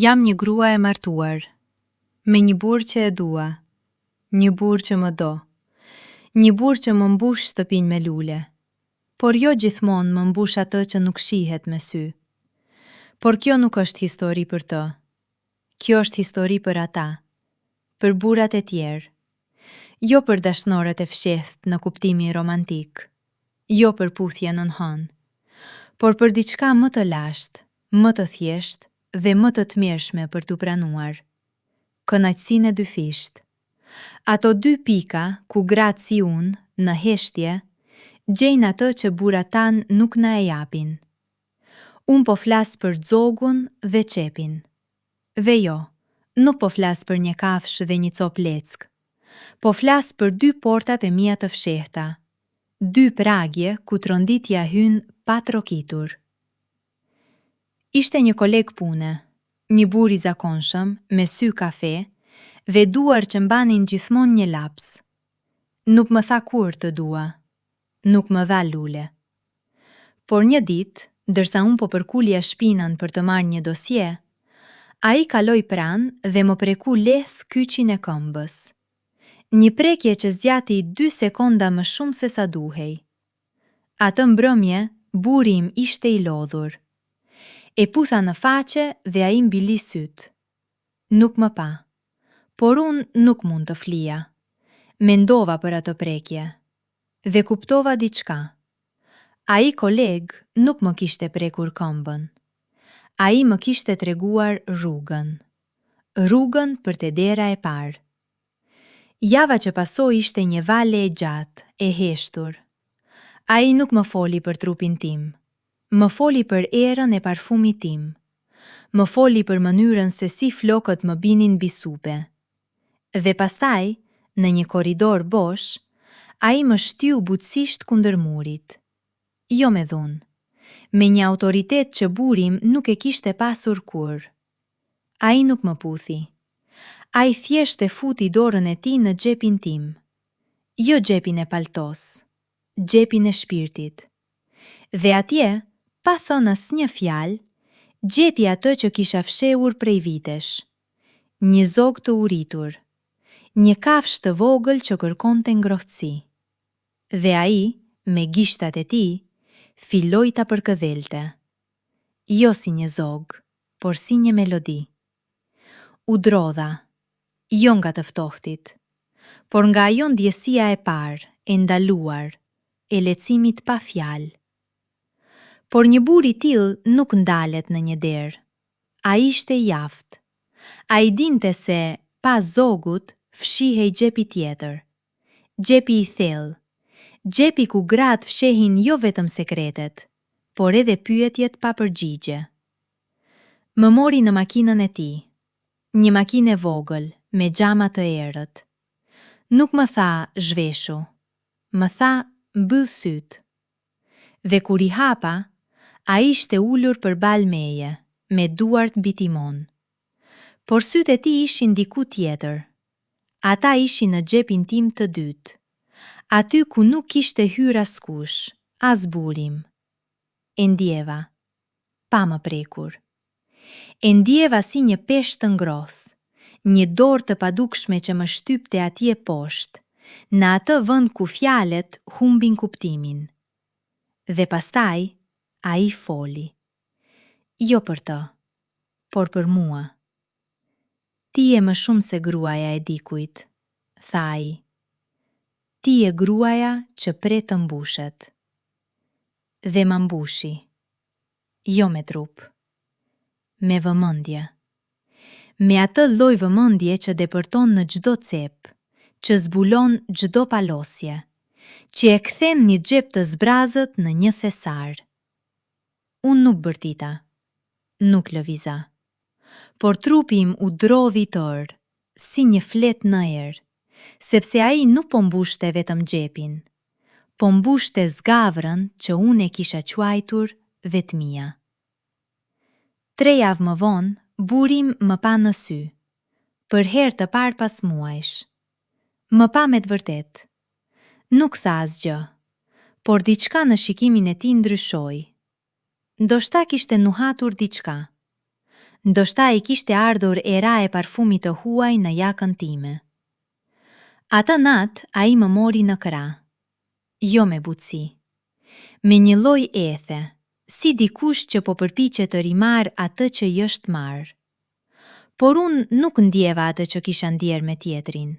Jam një grua e martuar, me një burrë që e dua, një burrë që më do, një burrë që më mbush shtëpinë me lule, por jo gjithmonë më mbush atë që nuk shihet me sy. Por kjo nuk është histori për të, kjo është histori për ata, për burrat e tjerë, jo për dashnorët e fshehtë në kuptimin romantik, jo për puthje nën hën, por për diçka më të lashtë, më të thjeshtë dhe më të tmerrshme për t'u pranuar. Kënaqësinë e dyfisht. Ato 2 pika ku gratë si unë, në heshtje, gjejnë atë që burrat tanë nuk na e japin. Unë po flas për zogun dhe qepin. Dhe jo, nuk po flas për një kafshë dhe një copë leck. Po flas për 2 portat e mia të fshehta, 2 pragje ku tronditja hyn pa trokitur. Ishte një koleg pune, një burr i zakonshëm, me sy kafe, dhe duar që mbanin gjithmonë një laps. Nuk më tha kur të dua, nuk më dha lule. Por një ditë, ndërsa unë po përkulja shpinën për të marrë një dosje, ai kaloi pranë dhe më preku lehth kyçin e këmbës. Një prekje që zgjati 2 sekonda më shumë se sa duhej. Atë mbrëmje, burri im ishte i lodhur. E putha në faqe dhe ai mbili syt. Nuk më pa, por unë nuk mund të flija. Mendova për atë prekje dhe kuptova diçka. Ai koleg nuk më kishte prekur këmbën. Ai më kishte treguar rrugën. Rrugën për te dera e parë. Java që pasoi ishte një vale e gjatë, e heshtur. Ai nuk më foli për trupin tim. Më foli për erën e parfumit tim. Më foli për mënyrën se si flokët më binin mbi supe. Dhe pastaj, në një korridor bosh, ai më shtyu butësisht kundër murit. Jo me dhunë, me një autoritet që burim nuk e kishte pasur kur. Ai nuk më puthi. Ai thjesht e futi dorën e tij në xhepin tim. Jo xhepin e paltos, xhepin e shpirtit. Dhe atje, pa thënë asnjë fjalë, gjepi atë që kisha fshehur prej vitesh. Një zog të uritur, një kafshë të vogël që kërkonte ngrohtësi. Dhe ai, me gishtat e tij, filloi ta përkëdhelte. Jo si një zog, por si një melodi. U drodha, jo nga të ftohtit, por nga ajo ndjesia e parë, e ndaluar, e lehtësimit pa fjalë. Por një burr i tillë nuk ndalet në një derë. Ai ishte i aftë. Ai dinte se, pas zogut, fshihej xhepi tjetër. Xhepi i thellë. Xhepi ku gratë fshehin jo vetëm sekretet, por edhe pyetjet pa përgjigje. Më mori në makinën e tij. Një makinë e vogël, me xhama të errët. Nuk më tha zhveshu. Më tha mbyll syt. Dhe kur i hapa, ai ishte ulur përballë meje, me duart mbi timon. Por sytë e tij ishin diku tjetër. Ata ishin në xhepin tim të dytë. Aty ku nuk kishte hyrë askush, as burim. E ndjeva, pa më prekur. E ndjeva si një peshë të ngrohtë, një dorë të padukshme që më shtypte atje poshtë, në atë vend ku fjalet humbin kuptimin. Dhe pastaj, ai foli. Jo për të, por për mua. Ti je më shumë se gruaja e dikujt, tha ai. Ti je gruaja që pret të mbushet. Dhe ma mbushi. Jo me trup. Me vëmendje. Me atë lloj vëmendje që depërton në çdo cep, që zbulon çdo palosje, që e kthen një xhep të zbrazët në një thesar. Unë nuk bërtita, nuk lëviza, por trupi im u drodhi tërë, si një flet në erë, sepse ai nuk po mbushte vetëm xhepin, po mbushte zgavrën që unë e kisha quajtur vetmia. 3 javë më vonë, burim më pa në sy, për herë të parë pas muajsh. Më pa me të vërtet. Nuk tha asgjë, por diçka në shikimin e tij ndryshoi. Ndoshta kishte nuhatur diçka. Ndoshta I kishte ardhur era e parfumit të huaj në jakën time. Atë natë ai më mori në krah. Jo me butësi. Me një lloj ethe, si dikush që po përpiqet të rimarr atë që I është marrë. Por unë nuk ndjeva atë që kisha ndjer me tjetrin.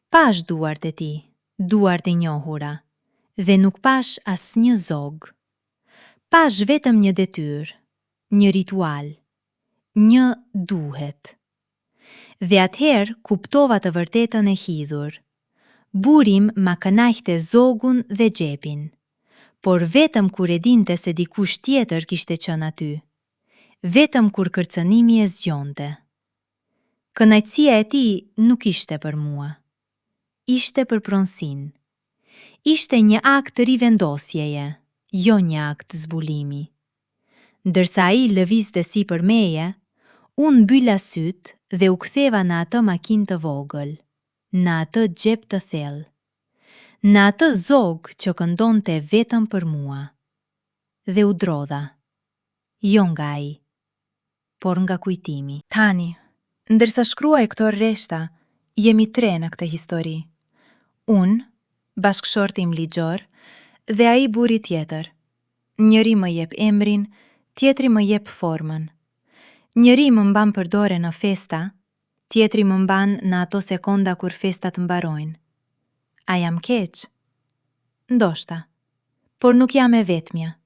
Pash duart e tij, duart e njohura, dhe nuk pash asnjë zog. Pash vetëm një detyrë, një ritual, një duhet. Dhe atëherë kuptova të vërtetën e hidhur. Burim ma kënaqte zogun dhe xhepin, por vetëm kur e dinte se dikush tjetër kishte qenë aty. Vetëm kur kërcënimi e zgjonte. Kënaqësia e tij nuk ishte për mua. Ishte për pronësinë. Ishte një akt rivendosjeje, jo një akt zbulimi. Ndërsa ai lëvizte sipër meje, unë mbylla syt dhe u ktheva në atë makinë të vogël, në atë xhep të thellë, në atë zog që këndonte vetëm për mua. Dhe u drodha, jo nga ai, por nga kujtimi. Tani, ndërsa shkruaj këto rreshta, jemi 3 në këtë histori. Unë, bashkëshorti im ligjor, dhe ai burri tjetër. Njëri më jep emrin, tjetri më jep formën. Njëri më mban për dore në festa, tjetri më mban në ato sekonda kur festat mbarojnë. A jam keq? Ndoshta, por nuk jam e vetmja.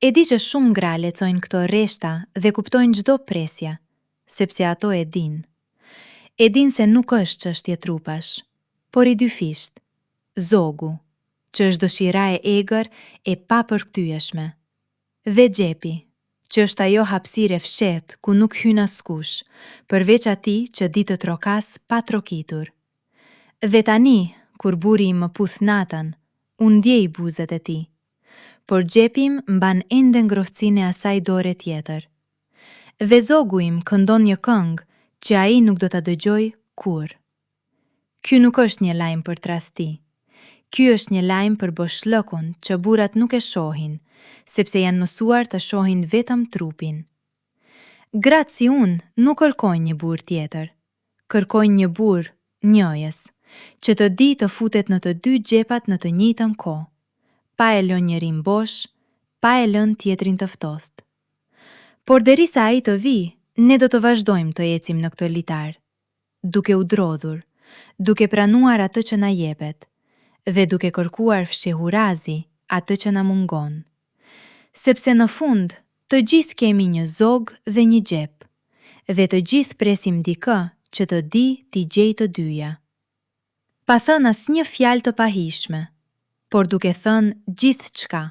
E di që shumë gra lexojnë këto rreshta dhe kuptojnë çdo presje, sepse ato e din. E din se nuk është çështje trupash, por I dyfisht, zogu, që është dëshira e egër e papërkthyer. Dhe xhepi, që është ajo hapësirë e fshehtë ku nuk hyn askush, përveç atij që di të trokas pa trokitur. Dhe tani, kur burri im më puth natën, unë ndjej buzët e tij, por xhepi im mban ende ngrohtësinë e asaj dore tjetër. Dhe zogu im këndon një këngë që ai nuk do ta dëgjoj kur. Ky nuk është një lajm për tradhti. Ky është një lajm për boshllëkun që burrat nuk e shohin, sepse janë mësuar të shohin vetëm trupin. Gratë si unë nuk kërkojnë një burr tjetër. Kërkojnë një burr njëjës, që të di të futet në të dy xhepat në të njëjtën kohë, pa e lënë njërin bosh, pa e lënë tjetrin të ftohtë. Por derisa ai të vi, ne do të vazhdojmë të ecim në këtë litar, duke u drodhur, duke pranuar atë që na jepet, dhe duke kërkuar fshehurazi atë që na mungon. Sepse në fund, të gjithë kemi një zog dhe një xhep, dhe të gjithë presim dikë që të di t'i gjej të dyja. Pa thënë asnjë fjalë të pahishme, por duke thënë gjithçka.